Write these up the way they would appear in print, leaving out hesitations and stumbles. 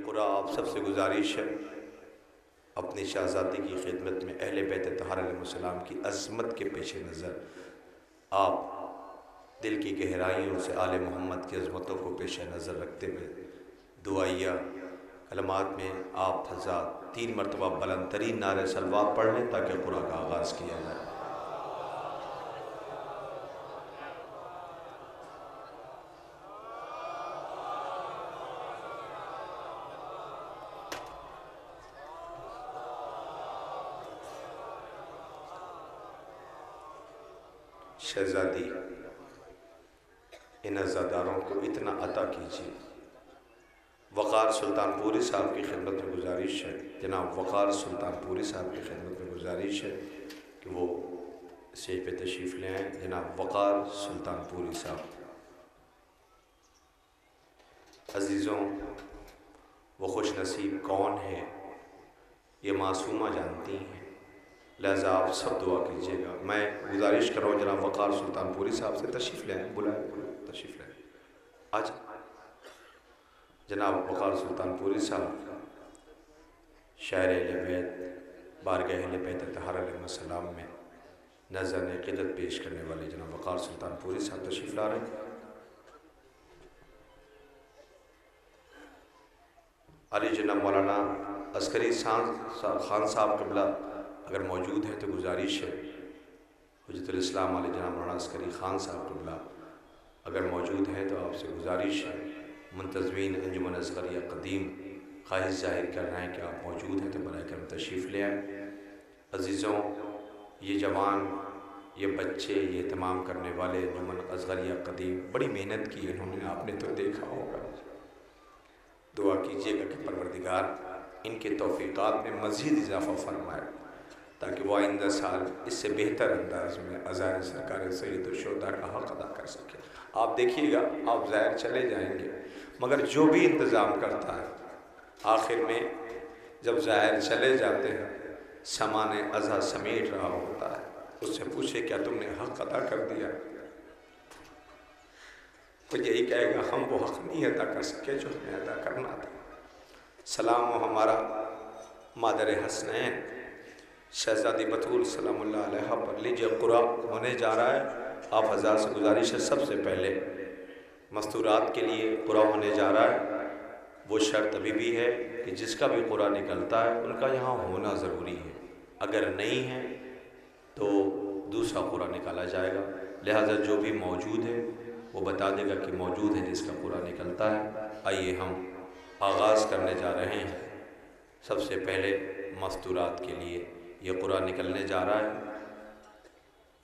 قرآ آپ سب سے گزارش ہے اپنی شہزادی کی خدمت میں اہل بیت طاہر علیہ السلام کی عظمت کے پیش نظر آپ دل کی گہرائیوں سے آل محمد کی عظمتوں کو پیش نظر رکھتے ہوئے دعائیہ کلمات میں آپ حضرات 3 مرتبہ بلند ترین نعرہ صلوات پڑھ لیں تاکہ قرآن کا آغاز کیا جائے۔ شہزادی ان عزاداروں کو اتنا عطا کیجیے۔ وقار سلطان پوری صاحب کی خدمت میں گزارش ہے، جناب وقار سلطان پوری صاحب کی خدمت میں گزارش ہے کہ وہ اسٹیج پہ تشریف لے آئیں۔ جناب وقار سلطان پوری صاحب۔ عزیزوں، وہ خوش نصیب کون ہے یہ معصومہ جانتی ہیں، لہذا آپ سب دعا کیجیے گا۔ میں گزارش کر رہا ہوں جناب وقار سلطان پوری صاحب سے تشریف لے آئیں، بلائیں تشریف لے آئیں۔ آج جناب وقار سلطان پوری صاحب شاعر اہل بیت بارگاہ اہل بیت طاہر علیہ السلام میں نظر عقیدت پیش کرنے والے جناب وقار سلطان پوری صاحب تشریف لا رہے ہیں۔ علی جناب مولانا عسکری خان صاحب قبلہ اگر موجود ہے تو گزارش ہے، حجت الاسلام علی جناب مولانا عسکری خان صاحب قبلہ اگر موجود ہے تو آپ سے گزارش ہے، منتظمین انجمن اصغریہ قدیم خواہش ظاہر کر رہے ہیں کہ آپ موجود ہیں تو براہ کرم تشریف لے آئیں۔ عزیزوں، یہ جوان، یہ بچے، یہ اہتمام کرنے والے انجمن اصغریہ قدیم بڑی محنت کی انہوں نے، آپ نے تو دیکھا ہوگا۔ دعا کیجیے گا کہ پروردگار ان کے توفیقات میں مزید اضافہ فرمائے تاکہ وہ آئندہ سال اس سے بہتر انداز میں عزائر سرکار سید الشہداء کا حق ادا کر سکے۔ آپ دیکھیے گا، آپ ظاہر چلے جائیں گے مگر جو بھی انتظام کرتا ہے آخر میں جب ظاہر چلے جاتے ہیں سامان عزا سمیٹ رہا ہوتا ہے، اس سے پوچھے کیا تم نے حق ادا کر دیا؟ تو یہی کہے گا ہم وہ حق نہیں ادا کر سکے جو ہمیں ادا کرنا تھا۔ سلام و ہمارا مادر حسنین شہزادی بطول سلام اللہ علیہ پر لیجیے قرآن ہونے جا رہا ہے۔ آپ حضرات سے گزارش ہے سب سے پہلے مستورات کے لیے قرآن ہونے جا رہا ہے۔ وہ شرط ابھی بھی ہے کہ جس کا بھی قرآن نکلتا ہے ان کا یہاں ہونا ضروری ہے، اگر نہیں ہے تو دوسرا قرآن نکالا جائے گا، لہٰذا جو بھی موجود ہے وہ بتا دے گا کہ موجود ہے جس کا قرآن نکلتا ہے۔ آئیے ہم آغاز کرنے جا رہے ہیں۔ سب سے پہلے مستورات کے لیے یہ قرآن نکلنے جا رہا ہے۔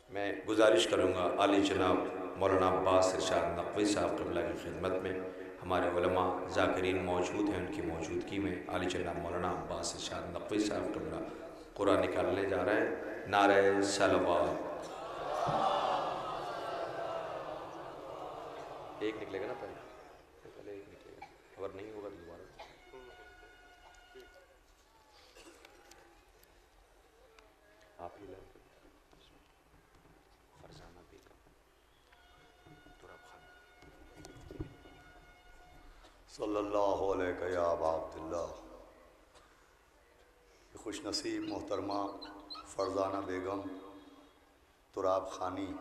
میں گزارش کروں گا عالی جناب مولانا عباس ارشاد نقوی صاحب قبلہ کی خدمت میں، ہمارے علماء ذاکرین موجود ہیں، ان کی موجودگی میں عالی جناب مولانا عباس ارشاد نقوی صاحب قبلہ قرآن نکالنے جا رہے ہیں۔ نعرہ صلوات۔ ایک نکلے گا نا پہلے ایک نکلے گا، اگر نہیں ہوگا تو دوبارہ آپ ہی لیں۔ فرزانہ بیگم تراب خان۔ صلی اللہ علیہ یا ابا عبداللہ۔ خوش نصیب محترمہ فرزانہ بیگم تراب خانی،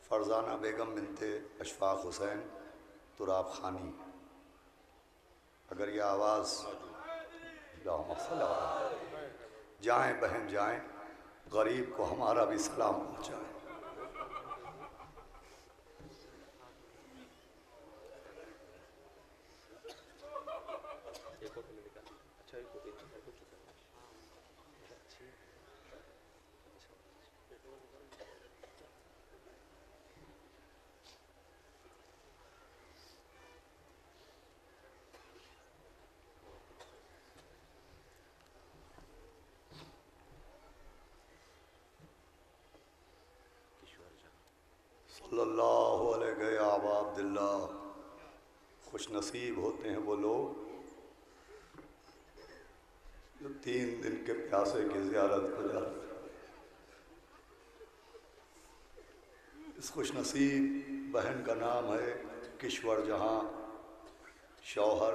فرزانہ بیگم بنت اشفاق حسین تراب خانی، اگر یہ آواز جائیں بہن جائیں، غریب کو ہمارا بھی سلام پہنچائیں۔ صلی اللہ علیہ یا ابا عبداللہ۔ خوش نصیب ہوتے ہیں وہ لوگ جو 3 دن کے پیاسے کی زیارت کو جاتے ہیں۔ اس خوش نصیب بہن کا نام ہے کشور جہاں، شوہر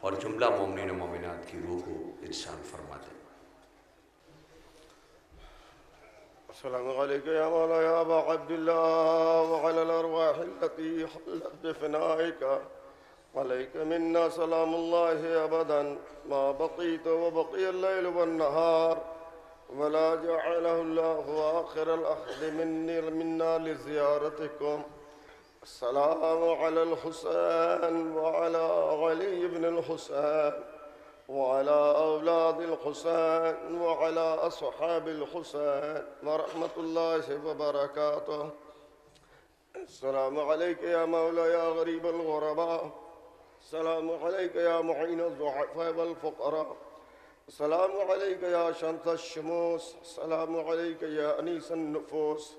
اور جملہ مومنین و مومنات کی روح کو ارشاد فرما دیں۔ السلام علیکم یا مولا یا ابا عبداللہ وعلی الارواح التي حلت بفنائک علیک منا سلام اللہ ابدا ما بقیت وبقی اللیل والنہار ولا جعلہ اللہ آخر الأخذ منا لزیارتکم۔ السلام علی الحسین وعلی علی بن الحسین وعلى أولاد الحسين وعلى أصحاب الحسين ورحمة الله وبركاته۔ السلام عليك يا مولاي يا غريب الغرباء، السلام عليك يا معين الضعفاء والفقراء، السلام عليك يا شمس الشموس، السلام عليك يا أنيس النفوس،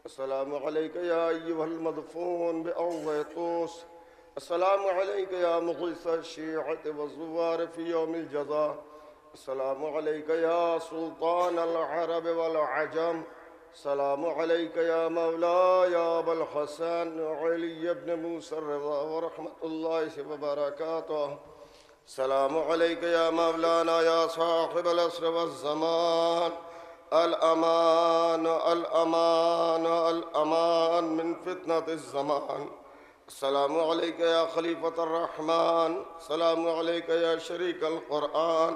السلام عليك يا أيها المدفون بأويطوس، السلام عليك يا مغيث الشيعة والزوار في يوم الجزاء، السلام عليك يا سلطان العرب والعجم، السلام عليك يا مولاي يا أبا الحسن علي بن موسى الرضا ورحمة الله وبركاته، السلام عليك يا مولانا يا صاحب العصر والزمان، الأمان الأمان الأمان من فتنة الزمان، السلام عليك يا خليفة الرحمن، السلام عليك يا شريك القرآن،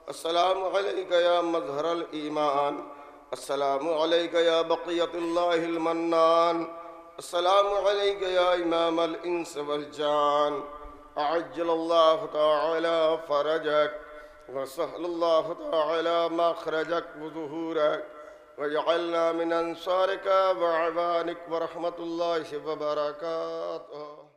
السلام عليك يا مظهر الإيمان، السلام عليك يا بقية الله المنان، السلام عليك يا إمام الإنس والجان، أعجل الله تعالى فرجك وسهل الله تعالى مخرجك وظهورك وجعلنا من أنصارك وعوانك ورحمة الله وبركاته۔